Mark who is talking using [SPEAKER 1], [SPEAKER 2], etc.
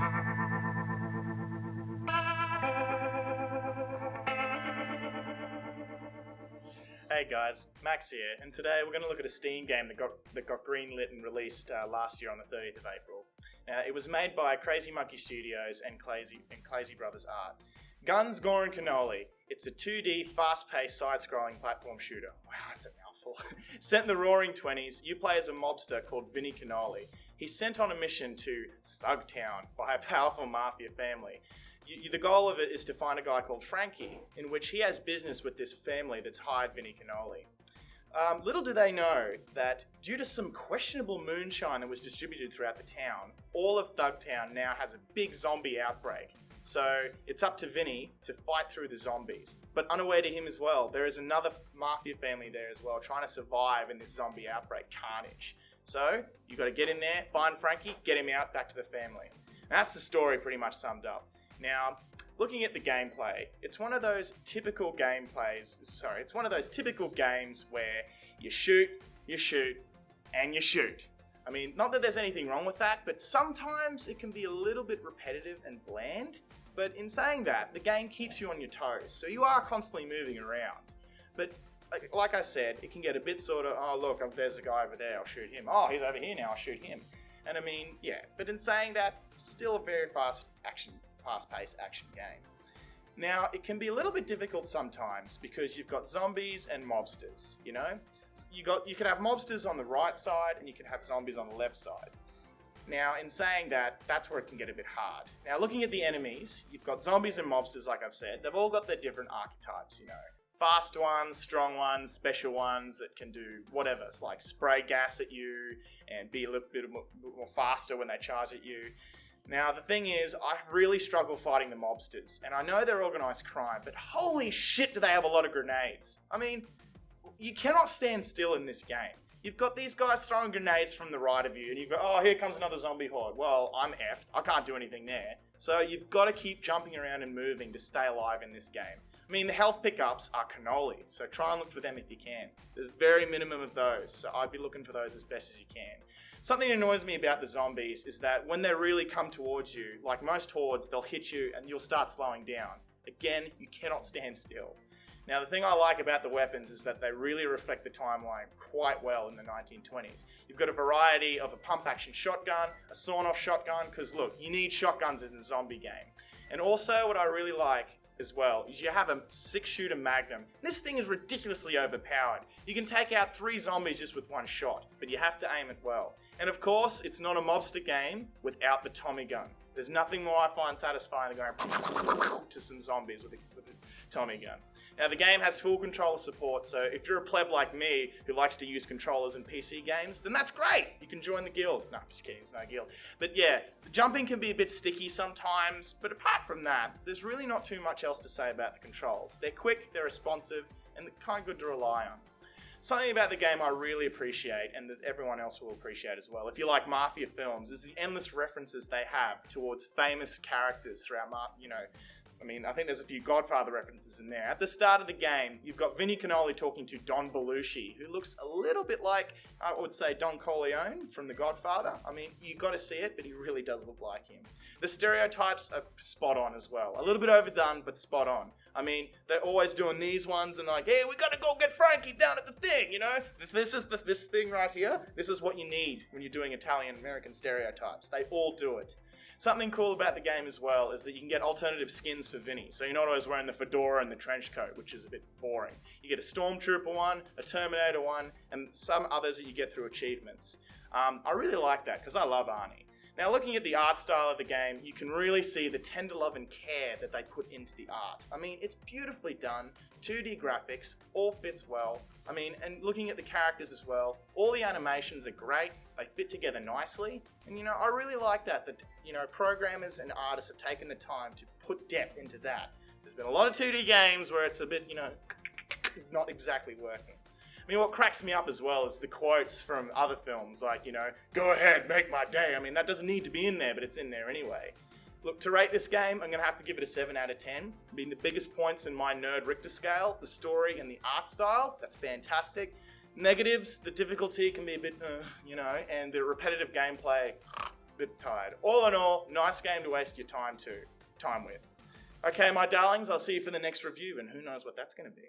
[SPEAKER 1] Hey guys, Max here, and today we're going to look at a Steam game that got greenlit and released last year on the 30th of April. Now, it was made by Crazy Monkey Studios and Clazy Brothers Art. Guns, Gore Cannoli. It's a 2D, fast-paced, side-scrolling platform shooter. Wow, that's a mouthful. Set in the Roaring Twenties, you play as a mobster called Vinnie Cannoli. He's sent on a mission to Thugtown by a powerful mafia family. The goal of it is to find a guy called Frankie, in which he has business with this family that's hired Vinnie Cannoli. Little do they know that due to some questionable moonshine that was distributed throughout the town, all of Thugtown now has a big zombie outbreak. So it's up to Vinnie to fight through the zombies. But unaware to him as well, there is another mafia family there as well, trying to survive in this zombie outbreak carnage. So you've got to get in there, find Frankie, get him out, back to the family. And that's the story pretty much summed up. Now, looking at the gameplay, it's one of those typical games where you shoot, and you shoot. I mean, not that there's anything wrong with that, but sometimes it can be a little bit repetitive and bland. But in saying that, the game keeps you on your toes, so you are constantly moving around. But like I said, it can get a bit sort of, oh look, there's a guy over there, I'll shoot him. Oh, he's over here now, I'll shoot him. And I mean, yeah, but in saying that, still a very fast-paced action game. Now, it can be a little bit difficult sometimes because you've got zombies and mobsters, you know? You can have mobsters on the right side and you can have zombies on the left side. Now, in saying that, that's where it can get a bit hard. Now, looking at the enemies, you've got zombies and mobsters, like I've said. They've all got their different archetypes, you know? Fast ones, strong ones, special ones that can do whatever. It's like spray gas at you and be a little bit more faster when they charge at you. Now, the thing is, I really struggle fighting the mobsters, and I know they're organised crime, but holy shit do they have a lot of grenades. I mean, you cannot stand still in this game. You've got these guys throwing grenades from the right of you, and you've got, oh, here comes another zombie horde. Well, I'm effed. I can't do anything there. So you've got to keep jumping around and moving to stay alive in this game. I mean, the health pickups are cannoli, so try and look for them if you can. There's very minimum of those, so I'd be looking for those as best as you can. Something that annoys me about the zombies is that when they really come towards you, like most hordes, they'll hit you and you'll start slowing down. Again, you cannot stand still. Now, the thing I like about the weapons is that they really reflect the timeline quite well in the 1920s. You've got a variety of a pump-action shotgun, a sawn-off shotgun, because look, you need shotguns in the zombie game. And also, what I really like as well is you have a 6-shooter Magnum. This thing is ridiculously overpowered. You can take out 3 zombies just with one shot, but you have to aim it well. And of course, it's not a mobster game without the Tommy gun. There's nothing more I find satisfying than going to some zombies with a Tommy gun. Now, the game has full controller support, so if you're a pleb like me who likes to use controllers in PC games, then that's great! You can join the guild. No, I'm just kidding, it's no guild. But yeah, the jumping can be a bit sticky sometimes, but apart from that, there's really not too much else to say about the controls. They're quick, they're responsive, and they're kind of good to rely on. Something about the game I really appreciate, and that everyone else will appreciate as well, if you like mafia films, is the endless references they have towards famous characters throughout, I think there's a few Godfather references in there. At the start of the game, you've got Vinnie Cannoli talking to Don Belushi, who looks a little bit like, I would say, Don Corleone from The Godfather. I mean, you got to see it, but he really does look like him. The stereotypes are spot on as well. A little bit overdone, but spot on. I mean, they're always doing these ones and they're like, hey, we got to go get Frankie down at the thing, you know? This thing right here, this is what you need when you're doing Italian-American stereotypes. They all do it. Something cool about the game as well is that you can get alternative skins for Vinnie. So you're not always wearing the fedora and the trench coat, which is a bit boring. You get a Stormtrooper one, a Terminator one, and some others that you get through achievements. I really like that because I love Arnie. Now, looking at the art style of the game, you can really see the tender love and care that they put into the art. I mean, it's beautifully done, 2D graphics, all fits well. I mean, and looking at the characters as well, all the animations are great, they fit together nicely, and I really like that programmers and artists have taken the time to put depth into that. There's been a lot of 2D games where it's a bit, not exactly working. I mean, what cracks me up as well is the quotes from other films, like, go ahead, make my day. I mean, that doesn't need to be in there, but it's in there anyway. Look, to rate this game, I'm going to have to give it a 7 out of 10. I mean, the biggest points in my nerd Richter scale, the story and the art style, that's fantastic. Negatives, the difficulty can be a bit, and the repetitive gameplay, bit tired. All in all, nice game to waste your time with. Okay, my darlings, I'll see you for the next review, and who knows what that's going to be.